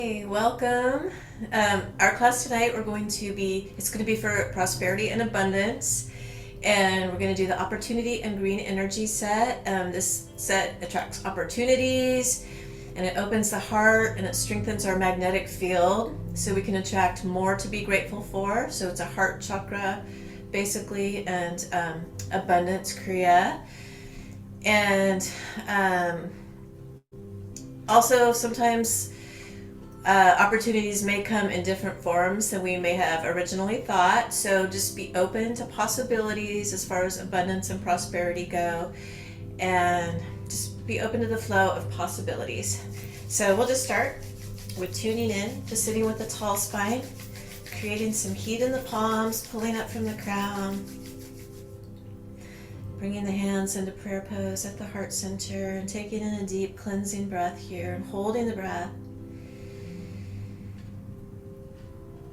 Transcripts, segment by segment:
Hey, welcome. Our class tonight it's going to be for prosperity and abundance. And we're going to do the opportunity and green energy set. This set attracts opportunities and it opens the heart and it strengthens our magnetic field so we can attract more to be grateful for. So it's a heart chakra basically, and abundance kriya. And also sometimes opportunities may come in different forms than we may have originally thought. So just be open to possibilities as far as abundance and prosperity go, and just be open to the flow of possibilities. So we'll just start with tuning in to sitting with a tall spine, creating some heat in the palms, pulling up from the crown, bringing the hands into prayer pose at the heart center, and taking in a deep cleansing breath here and holding the breath.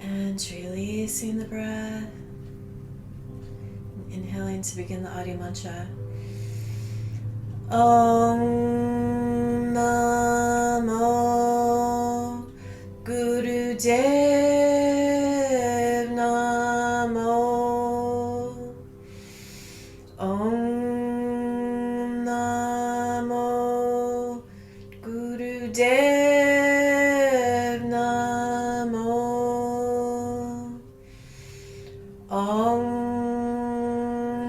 And releasing the breath. Inhaling to begin the Adi Mantra. Om Namo Guru Dev Namo. Om Namo Guru Dev Namo. Om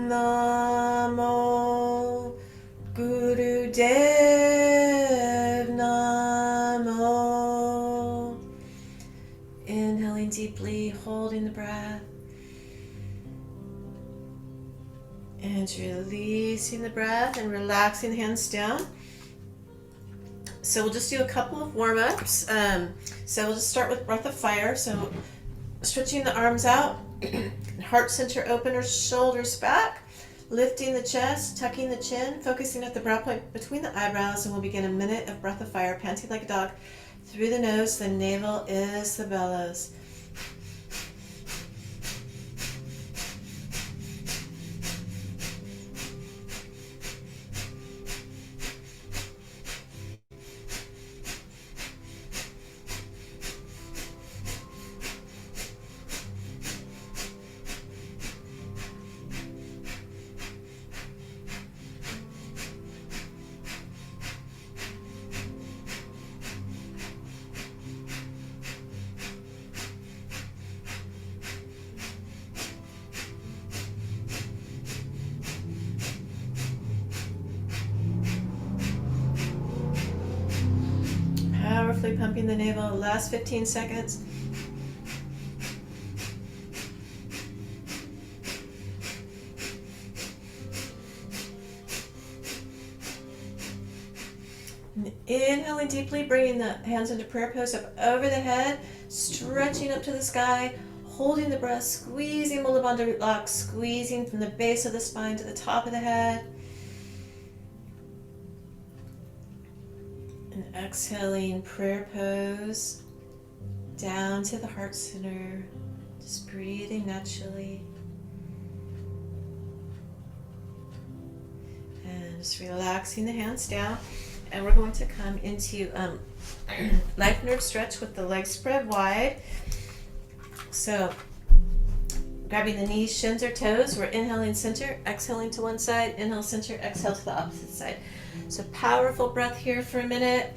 Namo Guru Dev Namo. Inhaling deeply, holding the breath, and releasing the breath and relaxing the hands down. So we'll just do a couple of warm-ups. So we'll just start with breath of fire. So stretching the arms out, heart center open or shoulders back, lifting the chest, tucking the chin, focusing at the brow point between the eyebrows, and we'll begin a minute of breath of fire, panting like a dog through the nose. The navel is the bellows. Powerfully pumping the navel. Last 15 seconds. And inhaling deeply, bringing the hands into prayer pose up over the head, stretching up to the sky, holding the breath, squeezing Mula Bandha root lock, squeezing from the base of the spine to the top of the head. And exhaling, prayer pose, down to the heart center, just breathing naturally. And just relaxing the hands down. And we're going to come into life nerve stretch with the legs spread wide. So grabbing the knees, shins, or toes. We're inhaling center, exhaling to one side, inhale center, exhale to the opposite side. So powerful breath here for a minute.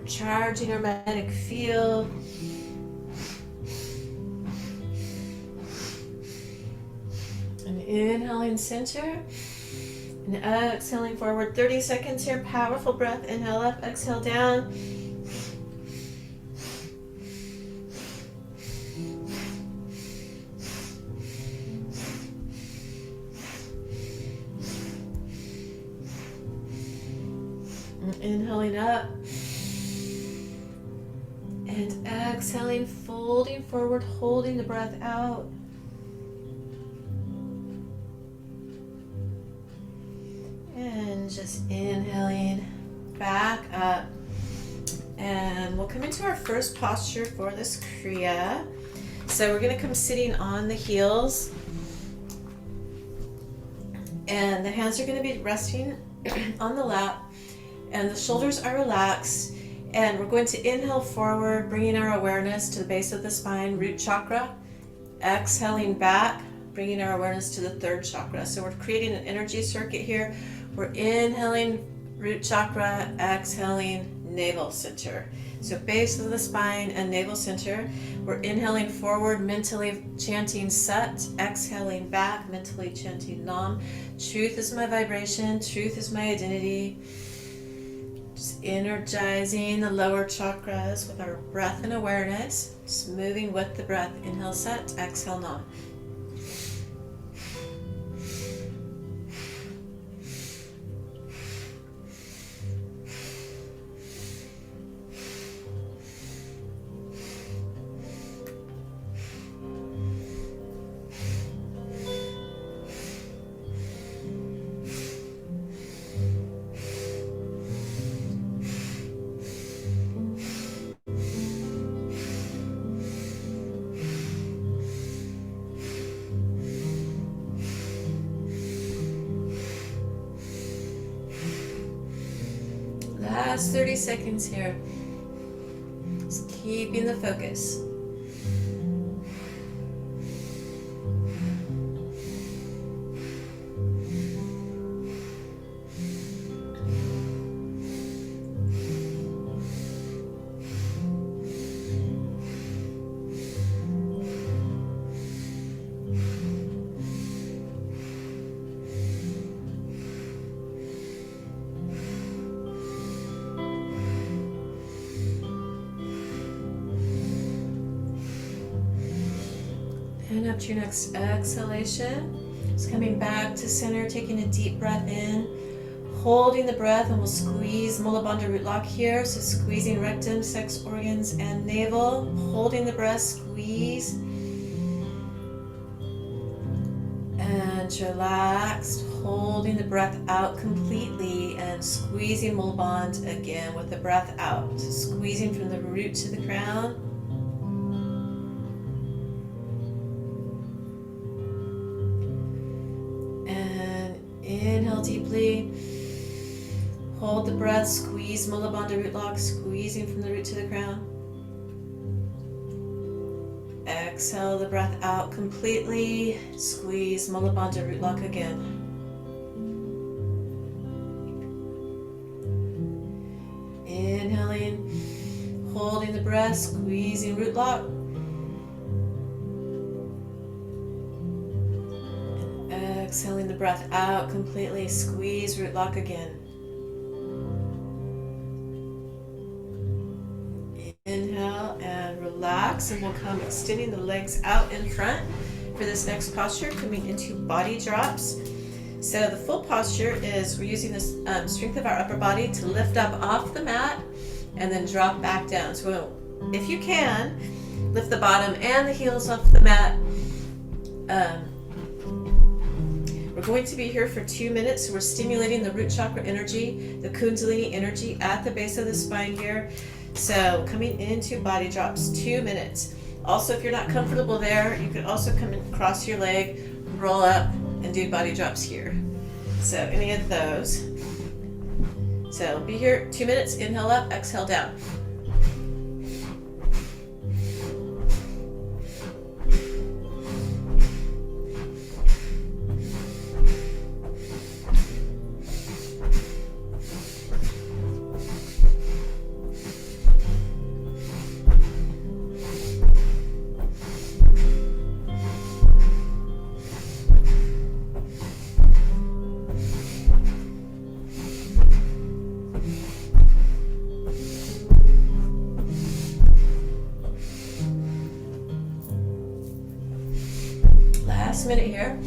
Charging our magnetic field. And inhaling center. And exhaling forward. 30 seconds here. Powerful breath. Inhale up, exhale down. And inhaling up. And Exhaling, folding forward, holding the breath out. And just inhaling back up. And we'll come into our first posture for this kriya. So we're going to come sitting on the heels. And the hands are going to be resting on the lap. And the shoulders are relaxed. And we're going to inhale forward, bringing our awareness to the base of the spine, root chakra. Exhaling back, bringing our awareness to the third chakra. So we're creating an energy circuit here. We're inhaling root chakra, exhaling navel center. So base of the spine and navel center. We're inhaling forward, mentally chanting Sat, exhaling back, mentally chanting Nam. Truth is my vibration, truth is my identity. Just energizing the lower chakras with our breath and awareness. Just moving with the breath. Inhale Sat, exhale Nam. Last 30 seconds here. Just keeping the focus. And up to your next exhalation. Just coming back to center, taking a deep breath in, holding the breath, and we'll squeeze Mula Bandha root lock here. So squeezing rectum, sex organs, and navel. Holding the breath, squeeze. And relaxed, holding the breath out completely and squeezing Mula Bandha again with the breath out. Squeezing from the root to the crown. Inhale deeply, hold the breath, squeeze Mula Bandha root lock, squeezing from the root to the crown. Exhale the breath out completely, squeeze Mula Bandha root lock again. Inhaling, holding the breath, squeezing root lock. Exhaling the breath out completely, squeeze root lock again. Inhale and relax, and we'll come extending the legs out in front for this next posture, coming into body drops. So the full posture is we're using this strength of our upper body to lift up off the mat and then drop back down. So if you can, lift the bottom and the heels off the mat. We're going to be here for 2 minutes, so we're stimulating the root chakra energy, the Kundalini energy at the base of the spine here. So coming into body drops, 2 minutes. Also, if you're not comfortable there, you could also come and cross your leg, roll up, and do body drops here. So any of those. So be here 2 minutes, inhale up, exhale down. Last minute here.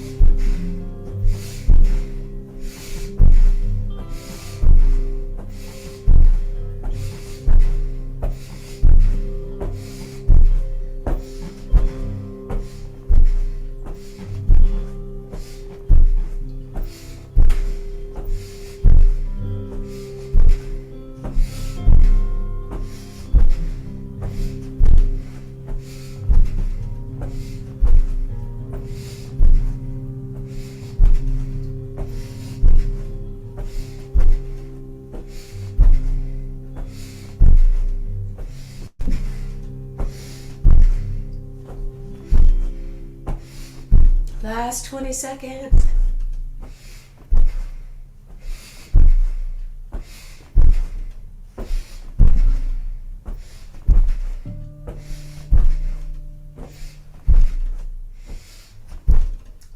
Last 20 seconds.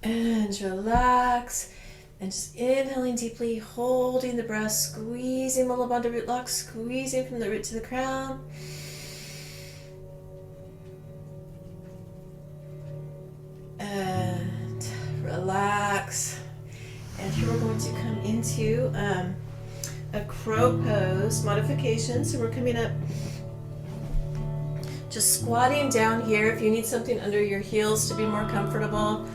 And relax. And just inhaling deeply, holding the breath, squeezing Mula Bandha root lock, squeezing from the root to the crown. And relax. And here we're going to come into a crow pose modification. So we're coming up, just squatting down here. If you need something under your heels to be more comfortable,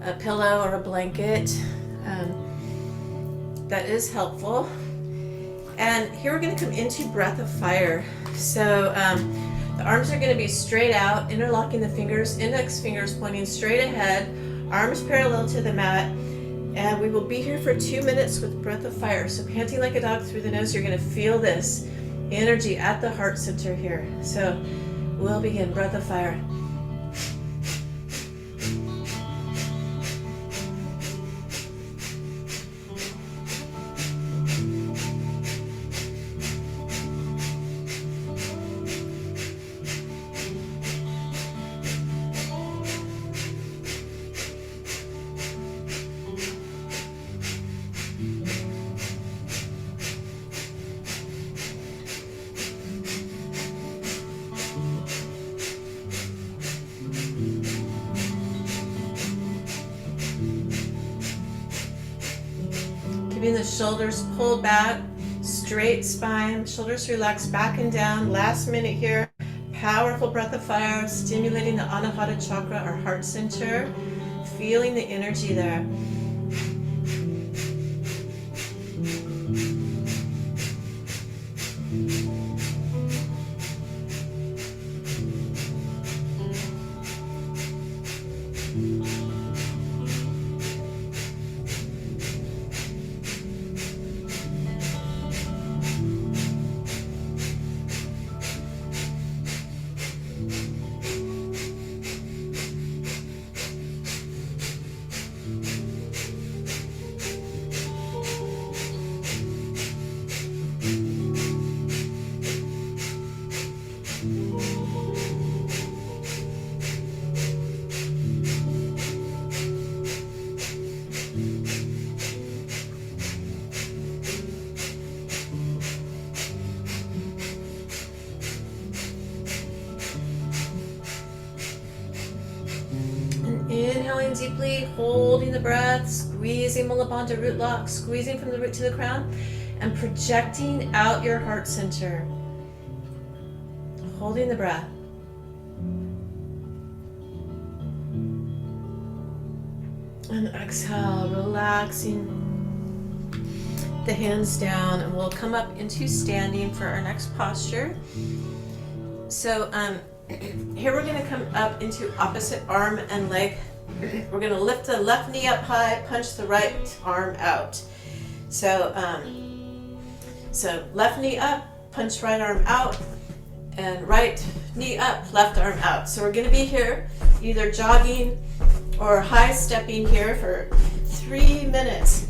a pillow or a blanket, that is helpful. And here we're going to come into breath of fire. So the arms are going to be straight out, interlocking the fingers, index fingers pointing straight ahead, arms parallel to the mat. And we will be here for 2 minutes with breath of fire. So panting like a dog through the nose, you're going to feel this energy at the heart center here. So we'll begin breath of fire. Keeping the shoulders pulled back, straight spine, shoulders relaxed back and down. Last minute here. Powerful breath of fire, stimulating the Anahata chakra, our heart center. Feeling the energy there. Inhaling deeply, holding the breath, squeezing Mula Bandha root lock, squeezing from the root to the crown, and projecting out your heart center. Holding the breath. And exhale, relaxing the hands down, and we'll come up into standing for our next posture. So here we're going to come up into opposite arm and leg. We're going to lift the left knee up high, punch the right arm out. So left knee up, punch right arm out, and right knee up, left arm out. So we're going to be here either jogging or high stepping here for 3 minutes.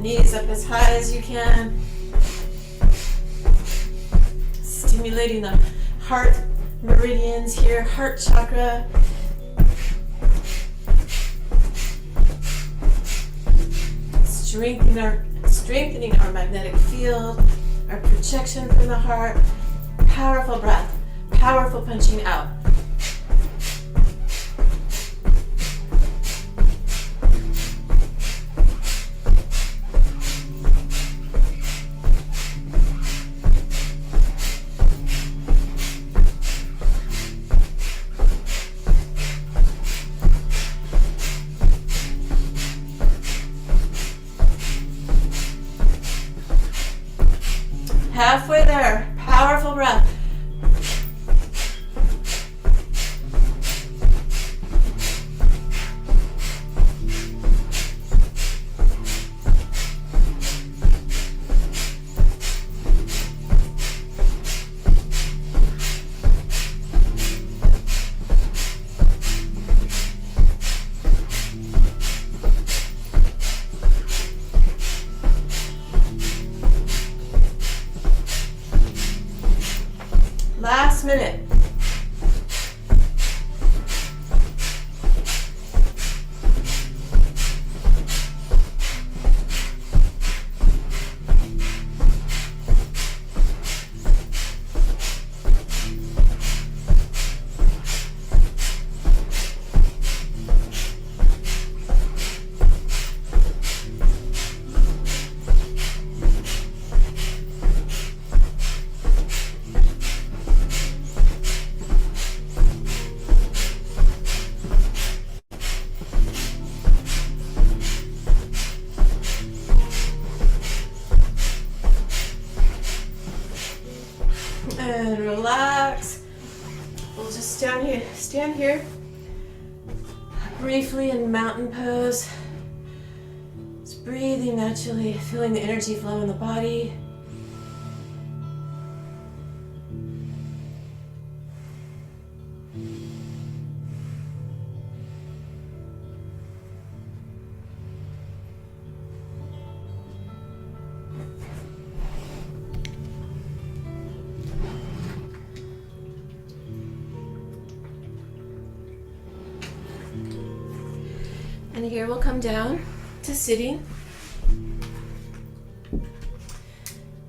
Knees up as high as you can, stimulating the heart meridians here, heart chakra. Strengthening our magnetic field, our projection from the heart. Powerful breath, powerful punching out. Halfway there, powerful breath. Last minute. And relax. We'll just stand here briefly in mountain pose. Just breathing naturally, feeling the energy flow in the body. And here we'll come down to sitting.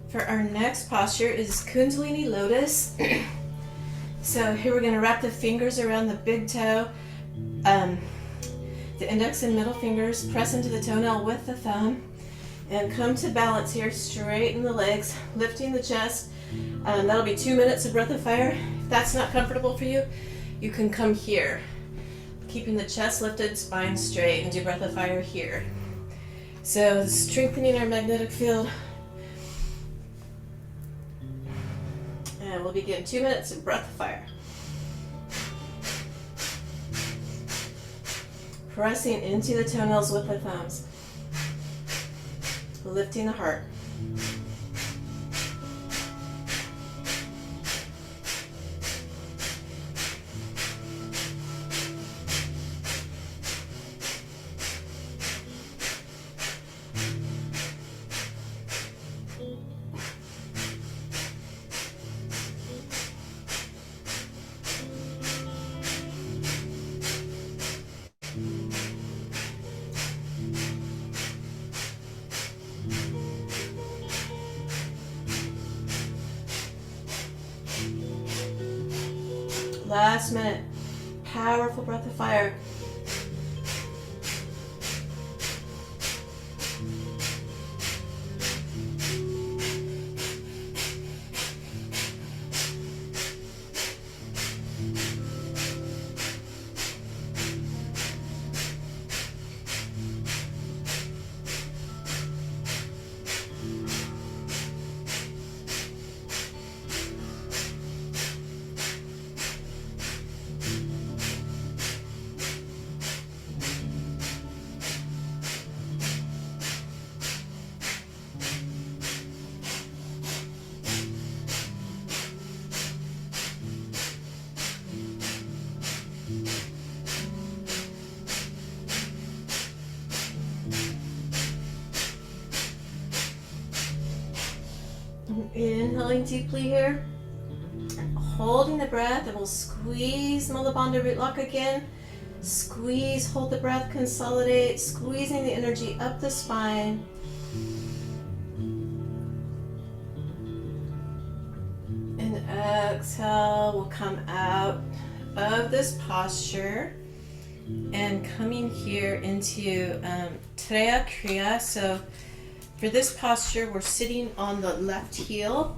For our next posture is Kundalini Lotus. So here we're going to wrap the fingers around the big toe, the index and middle fingers, press into the toenail with the thumb, and come to balance here, straighten the legs, lifting the chest. That'll be 2 minutes of breath of fire. If that's not comfortable for you, you can come here, keeping the chest lifted, spine straight, and do breath of fire here. So strengthening our magnetic field. And we'll begin 2 minutes of breath of fire. Pressing into the toenails with the thumbs. Lifting the heart. Last minute. Powerful breath of fire. Inhaling deeply here, holding the breath, and we'll squeeze Mula Bandha root lock again. Squeeze, hold the breath, consolidate, squeezing the energy up the spine. And exhale, we'll come out of this posture and coming here into Treya Kriya. So for this posture, we're sitting on the left heel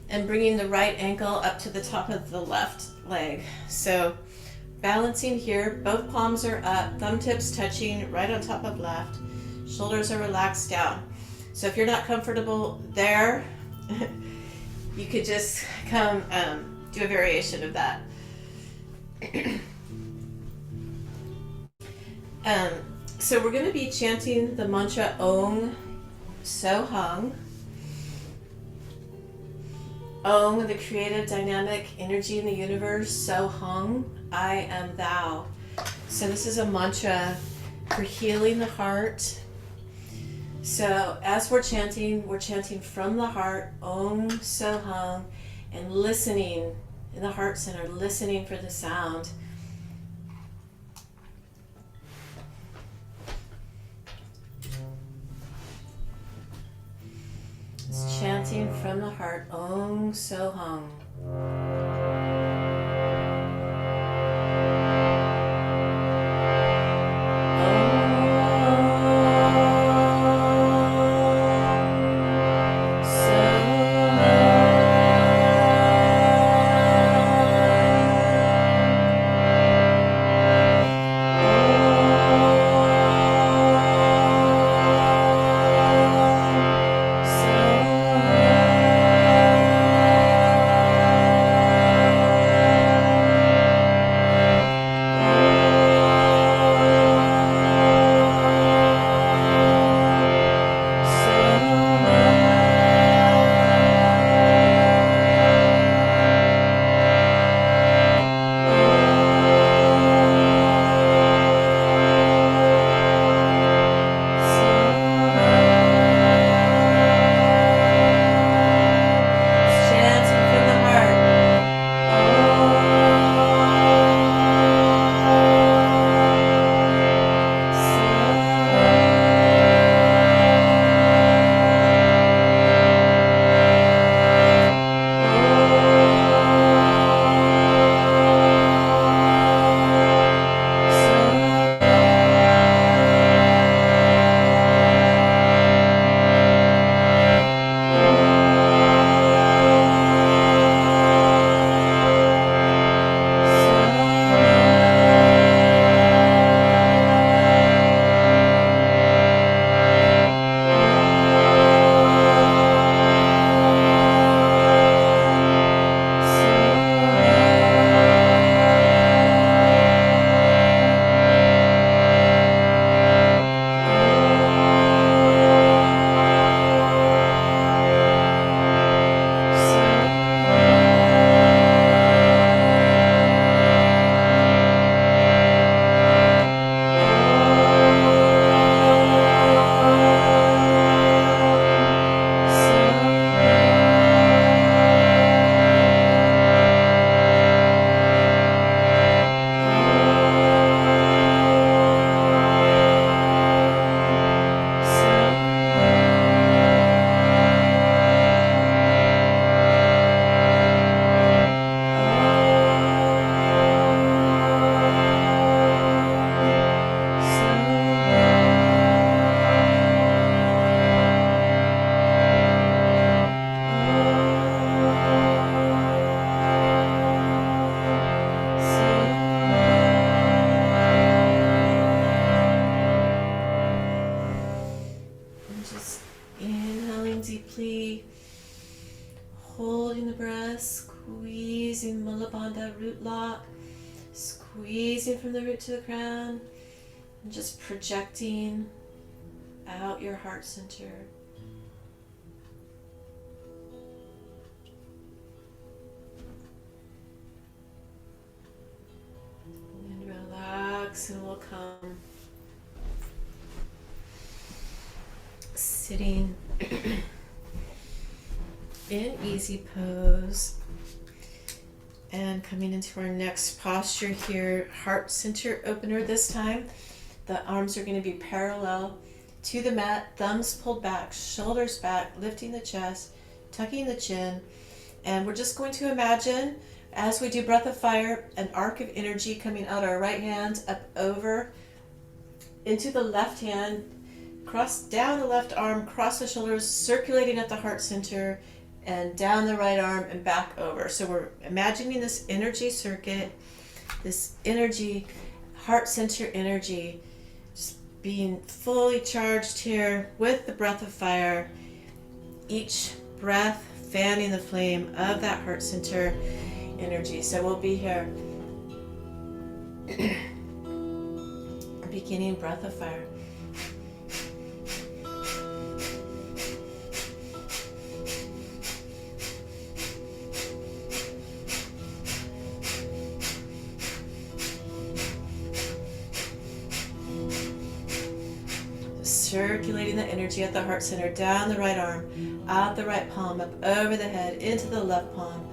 and bringing the right ankle up to the top of the left leg. So balancing here, both palms are up, thumb tips touching right on top of left, shoulders are relaxed down. So if you're not comfortable there, you could just come do a variation of that. So we're going to be chanting the mantra Om Soham. Om, the creative dynamic energy in the universe. Soham, I am thou. So this is a mantra for healing the heart. So as we're chanting from the heart, Om Soham, and listening in the heart center, listening for the sound. Just chanting from the heart, Om So Hum. Deeply, holding the breath, squeezing Mula Bandha root lock, squeezing from the root to the crown, and just projecting out your heart center. And relax, and we'll come sitting in easy pose and coming into our next posture here, heart center opener this time. The arms are going to be parallel to the mat, thumbs pulled back, shoulders back, lifting the chest, tucking the chin, and we're just going to imagine, as we do breath of fire, an arc of energy coming out our right hand up over into the left hand, cross down the left arm, cross the shoulders, circulating at the heart center, and down the right arm and back over. So we're imagining this energy circuit, this energy, heart center energy, just being fully charged here with the breath of fire. Each breath fanning the flame of that heart center energy. So we'll be here. Beginning breath of fire. Circulating the energy at the heart center, down the right arm, out the right palm, up over the head, into the left palm,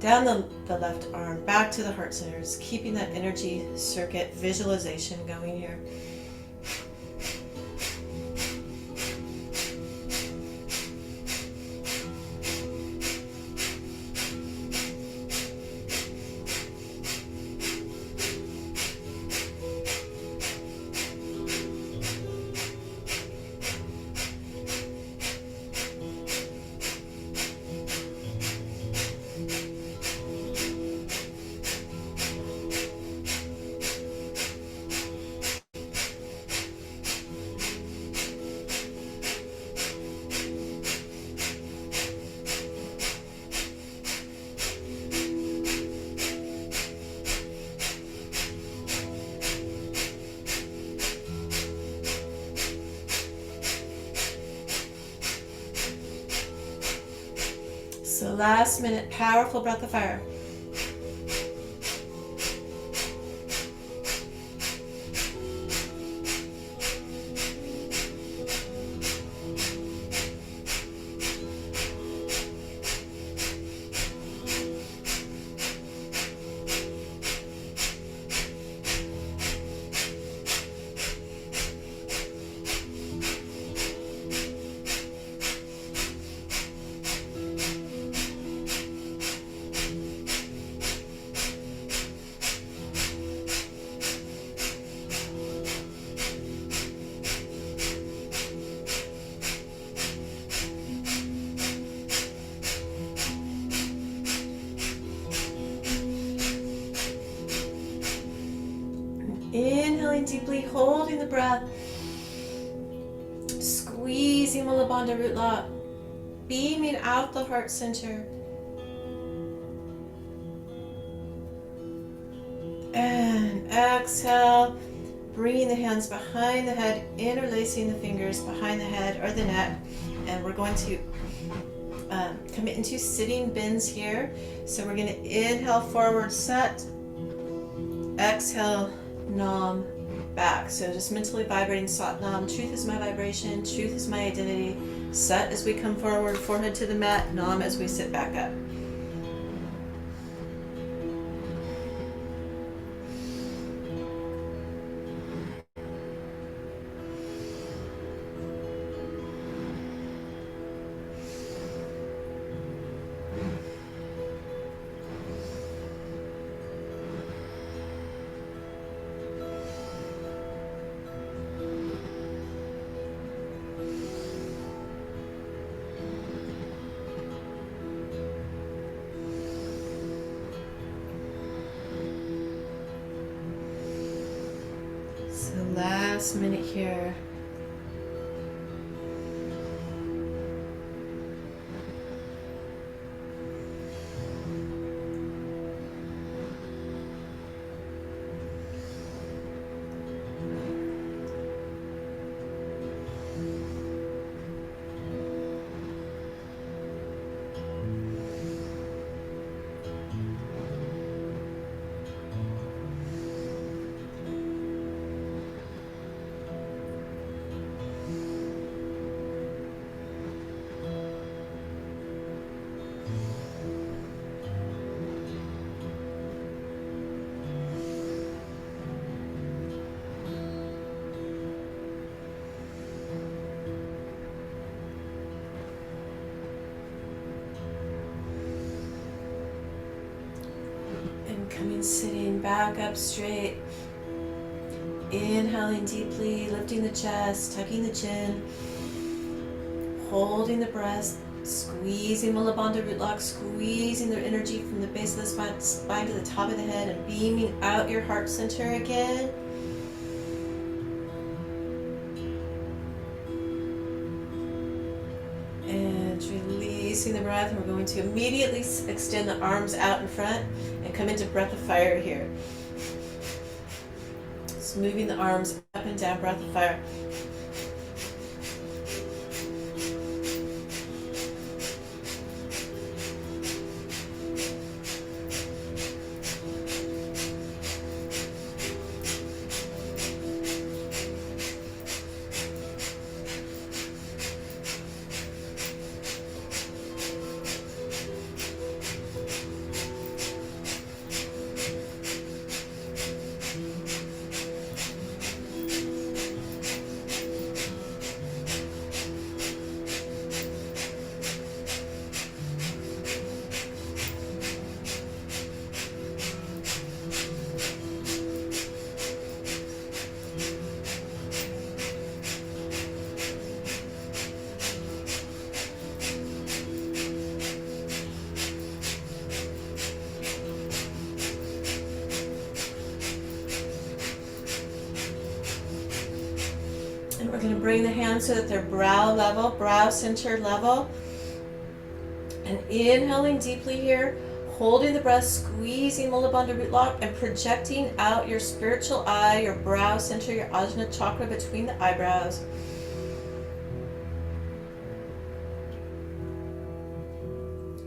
down the left arm, back to the heart center, just keeping that energy circuit visualization going here. So last minute, powerful breath of fire. Inhaling deeply, holding the breath, squeezing Mula Bandha root lock, beaming out the heart center. And exhale, bringing the hands behind the head, interlacing the fingers behind the head or the neck. And we're going to commit into sitting bends here. So we're going to inhale, forward set, exhale, Nam, back. So just mentally vibrating Sat Nam. Truth is my vibration. Truth is my identity. Set as we come forward, forehead to the mat. Nam as we sit back up. Last minute here. Coming, sitting back up straight. Inhaling deeply, lifting the chest, tucking the chin, holding the breath, squeezing Mula Bandha root lock, squeezing the energy from the base of the spine to the top of the head and beaming out your heart center again. And releasing the breath, and we're going to immediately extend the arms out in front and come into breath of fire here. Just moving the arms up and down, breath of fire. bring the hands so that they're brow level, brow center level. And inhaling deeply here, holding the breath, squeezing Mula Bandha root lock, and projecting out your spiritual eye, your brow center, your Ajna chakra between the eyebrows.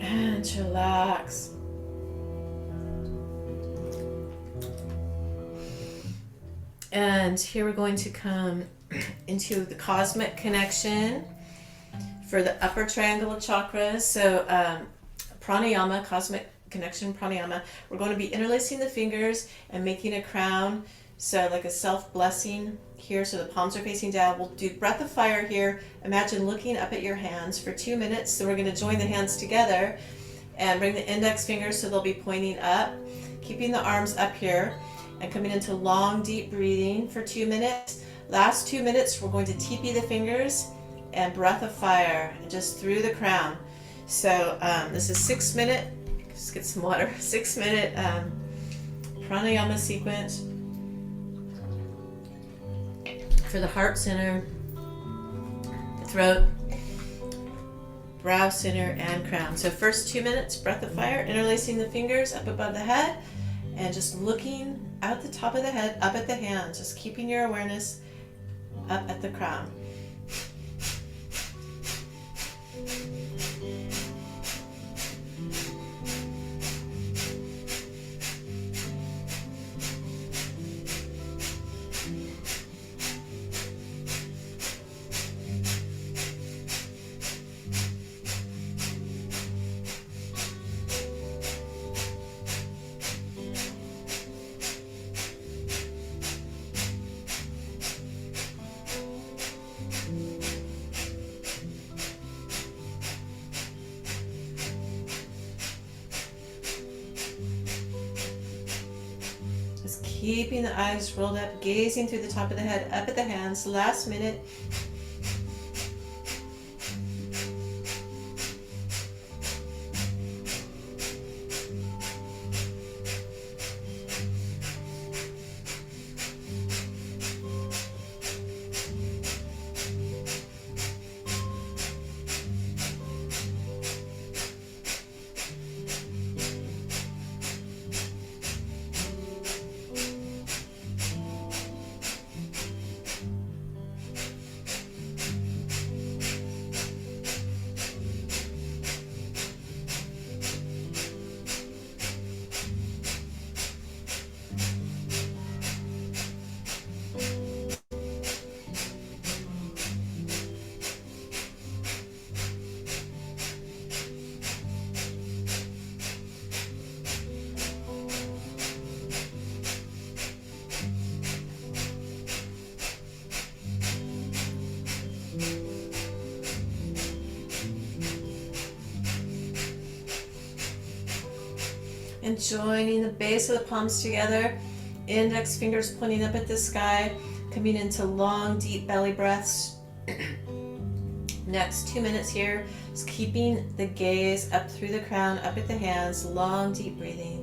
And relax. And here we're going to come into the cosmic connection for the upper triangle of chakras. So pranayama, cosmic connection pranayama. We're going to be interlacing the fingers and making a crown. So like a self-blessing here, so the palms are facing down. We'll do breath of fire here. Imagine looking up at your hands for 2 minutes. So we're going to join the hands together and bring the index fingers so they'll be pointing up, keeping the arms up here, and coming into long, deep breathing for 2 minutes. Last 2 minutes, we're going to teepee the fingers and breath of fire, and just through the crown. So this is 6 minute, just get some water, 6 minute pranayama sequence for the heart center, the throat, brow center, and crown. So first 2 minutes, breath of fire, interlacing the fingers up above the head, and just looking out the top of the head, up at the hands, just keeping your awareness up at the crown. Keeping the eyes rolled up, gazing through the top of the head, up at the hands. Last minute. And joining the base of the palms together, index fingers pointing up at the sky, coming into long, deep belly breaths. Next 2 minutes here, just keeping the gaze up through the crown, up at the hands, long, deep breathing.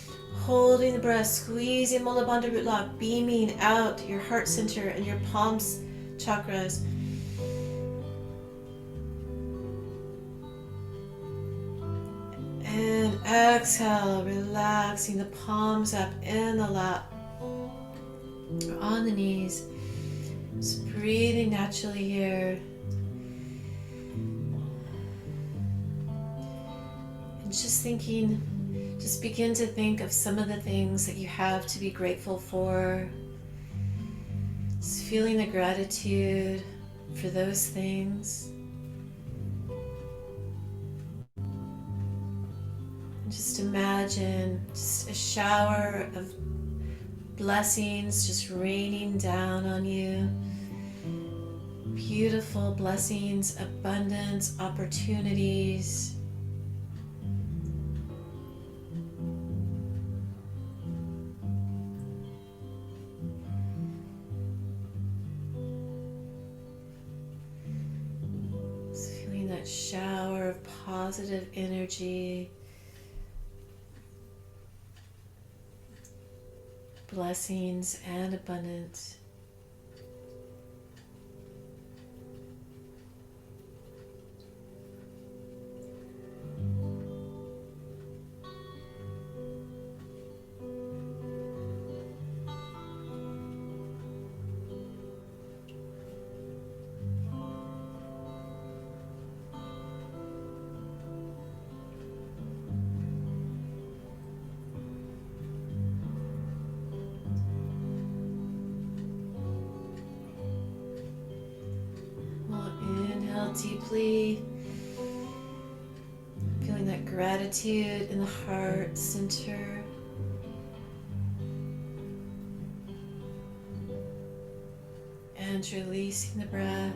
Holding the breath, squeezing Mula Bandha root lock, beaming out your heart center and your palms chakras. And exhale, relaxing the palms up in the lap or on the knees. Just breathing naturally here. And just thinking, just begin to think of some of the things that you have to be grateful for. Just feeling the gratitude for those things. And just imagine just a shower of blessings just raining down on you. Beautiful blessings, abundance, opportunities. Just feeling that shower of positive energy. Blessings and abundance. Inhale deeply, feeling that gratitude in the heart center. And releasing the breath.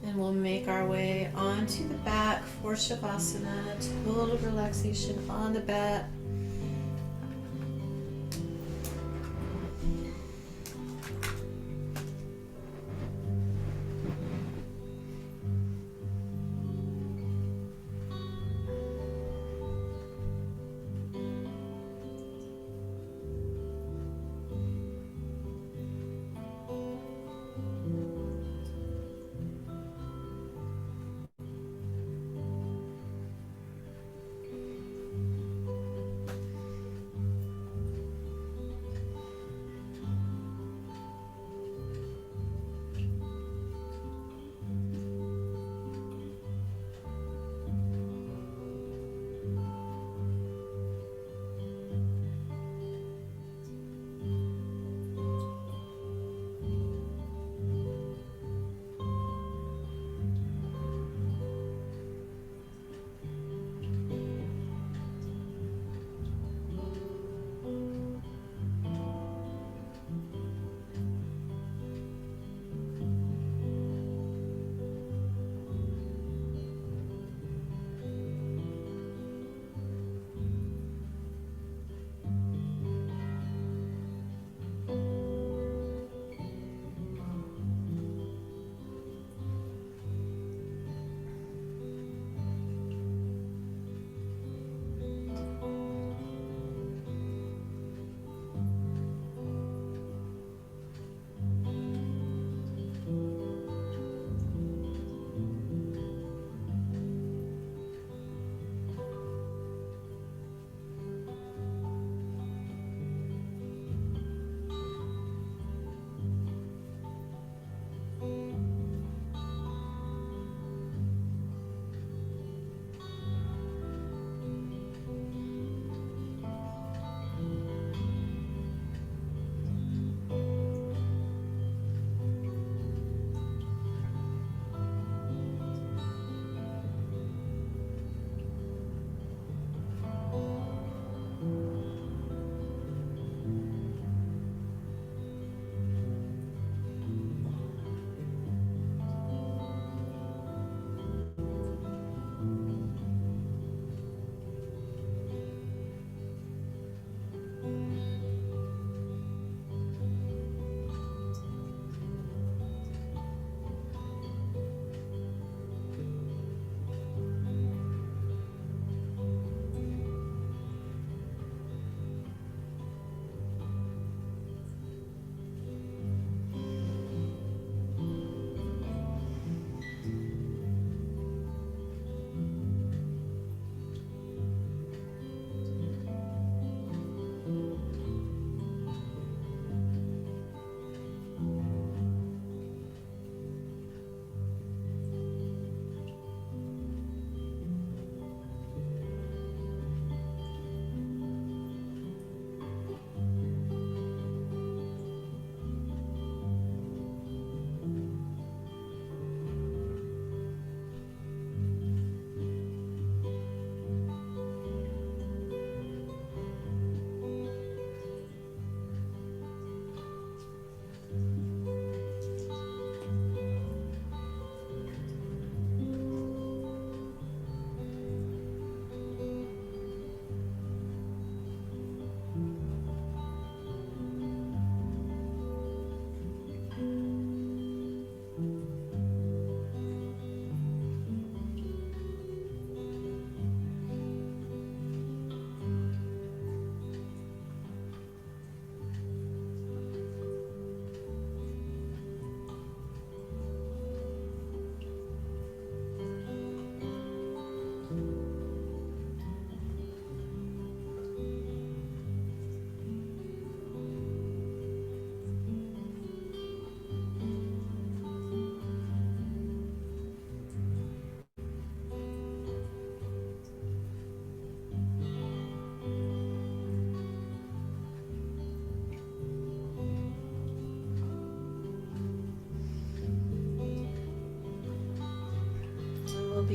And we'll make our way onto the back for Shavasana, total relaxation on the back.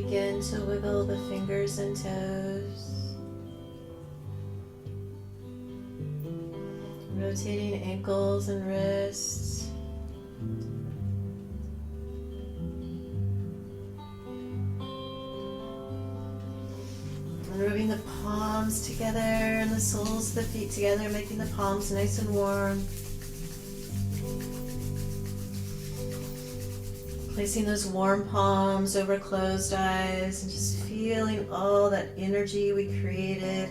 Begin to wiggle the fingers and toes. Rotating ankles and wrists. Rubbing the palms together and the soles of the feet together, making the palms nice and warm. Placing those warm palms over closed eyes and just feeling all that energy we created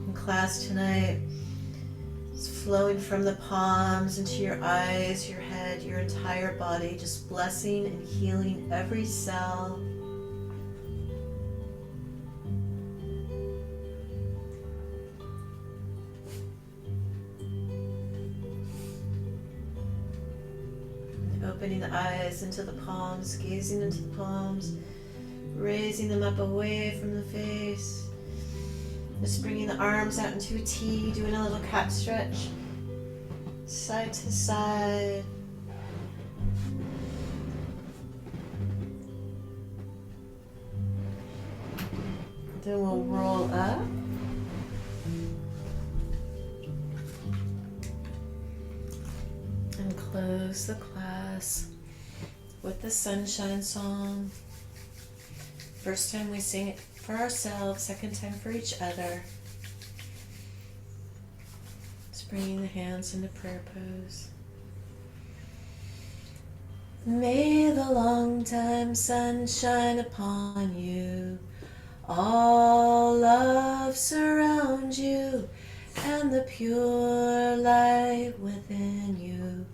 in class tonight. It's flowing from the palms into your eyes, your head, your entire body, just blessing and healing every cell. Opening the eyes into the palms, gazing into the palms, raising them up away from the face. Just bringing the arms out into a T, doing a little cat stretch, side to side. Then we'll roll up. And close the class with the sunshine song. First time we sing it for ourselves, second time for each other. Just bringing the hands into prayer pose. May the long time sun shine upon you, all love surround you, and the pure light within you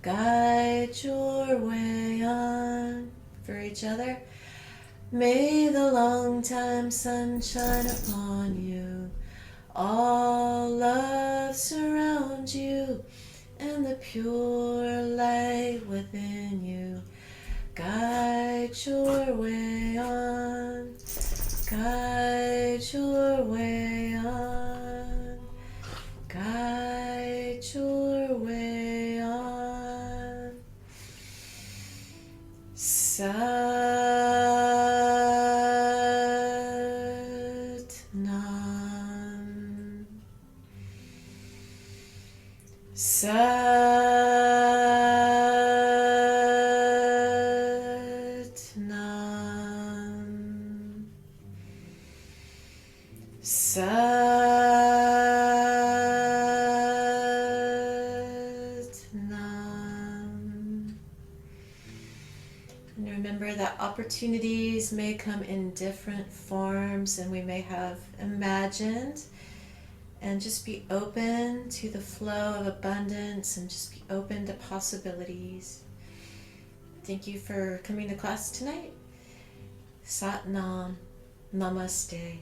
guide your way on. For each other. May the long time sun shine upon you, all love surround you, and the pure light within you guide your way on, guide your way on, guide your way on. Nam. Sat Nam. Sat Nam. And remember that opportunities may come in different forms, and we may have imagined, and just be open to the flow of abundance and just be open to possibilities. Thank you for coming to class tonight. Sat Nam. Namaste.